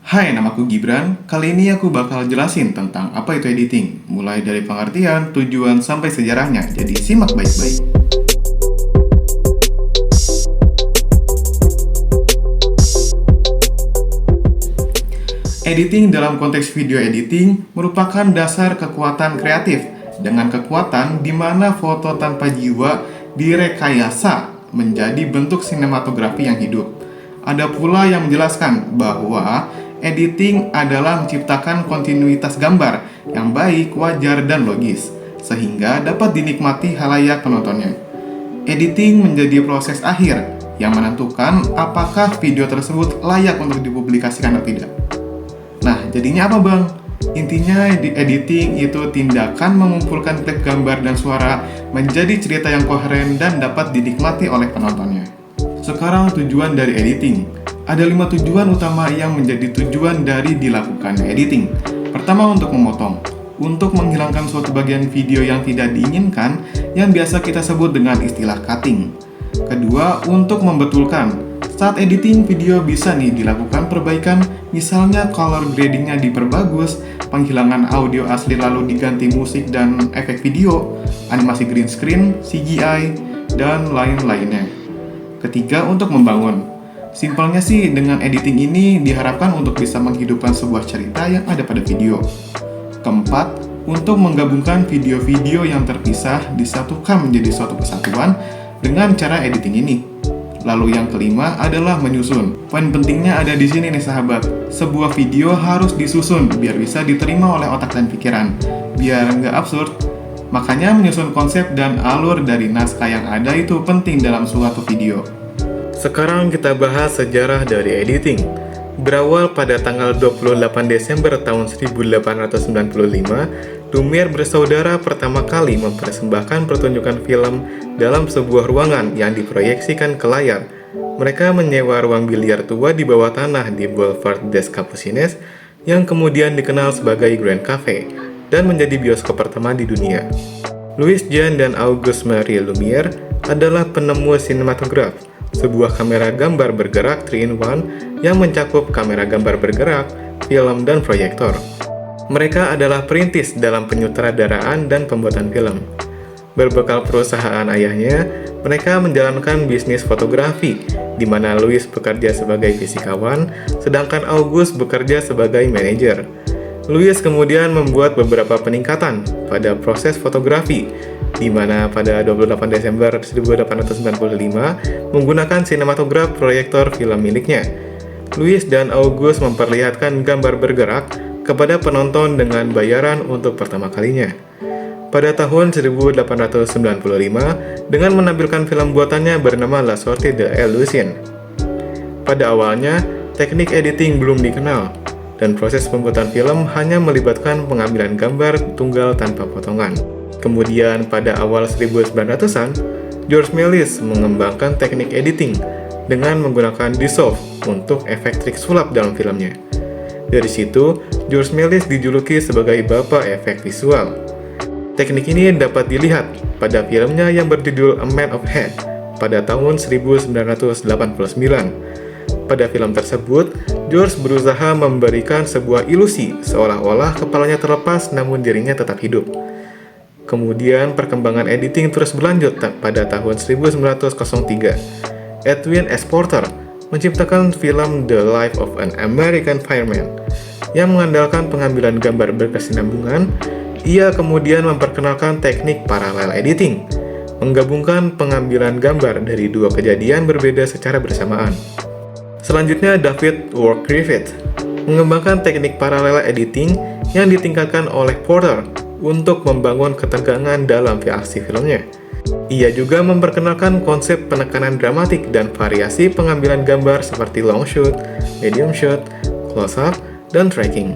Hai, namaku Gibran. Kali ini aku bakal jelasin tentang apa itu editing, mulai dari pengertian, tujuan, sampai sejarahnya. Jadi simak baik-baik. Editing dalam konteks video editing merupakan dasar kekuatan kreatif. Dengan kekuatan di mana foto tanpa jiwa direkayasa menjadi bentuk sinematografi yang hidup. Ada pula yang menjelaskan bahwa editing adalah menciptakan kontinuitas gambar yang baik, wajar, dan logis, sehingga dapat dinikmati halayak penontonnya. Editing menjadi proses akhir yang menentukan apakah video tersebut layak untuk dipublikasikan atau tidak. Nah, jadinya apa bang? Intinya di editing itu tindakan mengumpulkan klip gambar dan suara menjadi cerita yang koheren dan dapat dinikmati oleh penontonnya. Sekarang tujuan dari editing. Ada 5 tujuan utama yang menjadi tujuan dari dilakukan editing. Pertama, untuk memotong. Untuk menghilangkan suatu bagian video yang tidak diinginkan yang biasa kita sebut dengan istilah cutting. Kedua, untuk membetulkan. Saat editing video bisa nih dilakukan perbaikan, misalnya color gradingnya diperbagus, penghilangan audio asli lalu diganti musik dan efek video, animasi green screen, CGI, dan lain-lainnya. Ketiga, untuk membangun. Simpelnya sih, dengan editing ini diharapkan untuk bisa menghidupkan sebuah cerita yang ada pada video. Keempat, untuk menggabungkan video-video yang terpisah disatukan menjadi suatu kesatuan dengan cara editing ini. Lalu yang kelima adalah menyusun. Poin pentingnya ada di sini nih sahabat. Sebuah video harus disusun biar bisa diterima oleh otak dan pikiran. Biar nggak absurd. Makanya menyusun konsep dan alur dari naskah yang ada itu penting dalam suatu video. Sekarang kita bahas sejarah dari editing. Berawal pada tanggal 28 Desember tahun 1895, Lumière bersaudara pertama kali mempersembahkan pertunjukan film dalam sebuah ruangan yang diproyeksikan ke layar. Mereka menyewa ruang biliar tua di bawah tanah di Boulevard des Capucines yang kemudian dikenal sebagai Grand Café dan menjadi bioskop pertama di dunia. Louis Jean dan Auguste Marie Lumière adalah penemu sinematograf, sebuah kamera gambar bergerak 3-in-1 yang mencakup kamera gambar bergerak, film, dan proyektor. Mereka adalah perintis dalam penyutradaraan dan pembuatan film. Berbekal perusahaan ayahnya, mereka menjalankan bisnis fotografi, di mana Louis bekerja sebagai fisikawan, sedangkan Auguste bekerja sebagai manajer. Louis kemudian membuat beberapa peningkatan pada proses fotografi, di mana pada 28 Desember 1895 menggunakan sinematograf proyektor film miliknya. Louis dan Auguste memperlihatkan gambar bergerak kepada penonton dengan bayaran untuk pertama kalinya. Pada tahun 1895 dengan menampilkan film buatannya bernama La Sortie de l'Illusion. Pada awalnya, teknik editing belum dikenal, dan proses pembuatan film hanya melibatkan pengambilan gambar tunggal tanpa potongan. Kemudian pada awal 1900-an, George Méliès mengembangkan teknik editing dengan menggunakan dissolve untuk efek trik sulap dalam filmnya. Dari situ, George Méliès dijuluki sebagai bapak efek visual. Teknik ini dapat dilihat pada filmnya yang berjudul A Man of Head pada tahun 1989. Pada film tersebut, George berusaha memberikan sebuah ilusi seolah-olah kepalanya terlepas namun dirinya tetap hidup. Kemudian perkembangan editing terus berlanjut pada tahun 1903. Edwin S. Porter menciptakan film The Life of an American Fireman yang mengandalkan pengambilan gambar berkesinambungan. Ia kemudian memperkenalkan teknik parallel editing, menggabungkan pengambilan gambar dari dua kejadian berbeda secara bersamaan. Selanjutnya, David Wark Griffith mengembangkan teknik parallel editing yang ditingkatkan oleh Porter untuk membangun ketegangan dalam aksi filmnya. Ia juga memperkenalkan konsep penekanan dramatik dan variasi pengambilan gambar seperti long shot, medium shot, close up, dan tracking.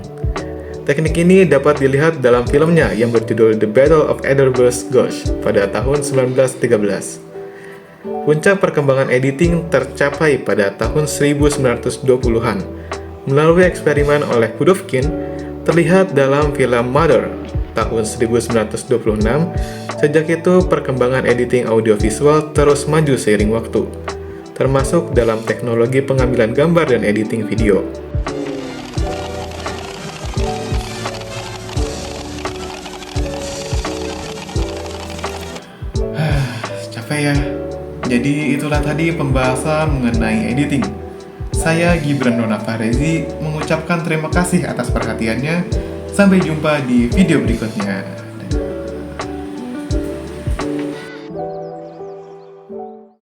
Teknik ini dapat dilihat dalam filmnya yang berjudul The Battle of Ederbus Gauge pada tahun 1913. Puncak perkembangan editing tercapai pada tahun 1920-an melalui eksperimen oleh Pudovkin, terlihat dalam film Mother tahun 1926. Sejak itu, perkembangan editing audiovisual terus maju seiring waktu, termasuk dalam teknologi pengambilan gambar dan editing video. ya. Jadi itulah tadi pembahasan mengenai editing. Saya Gibran Dona Farezi mengucapkan terima kasih atas perhatiannya. Sampai jumpa di video berikutnya.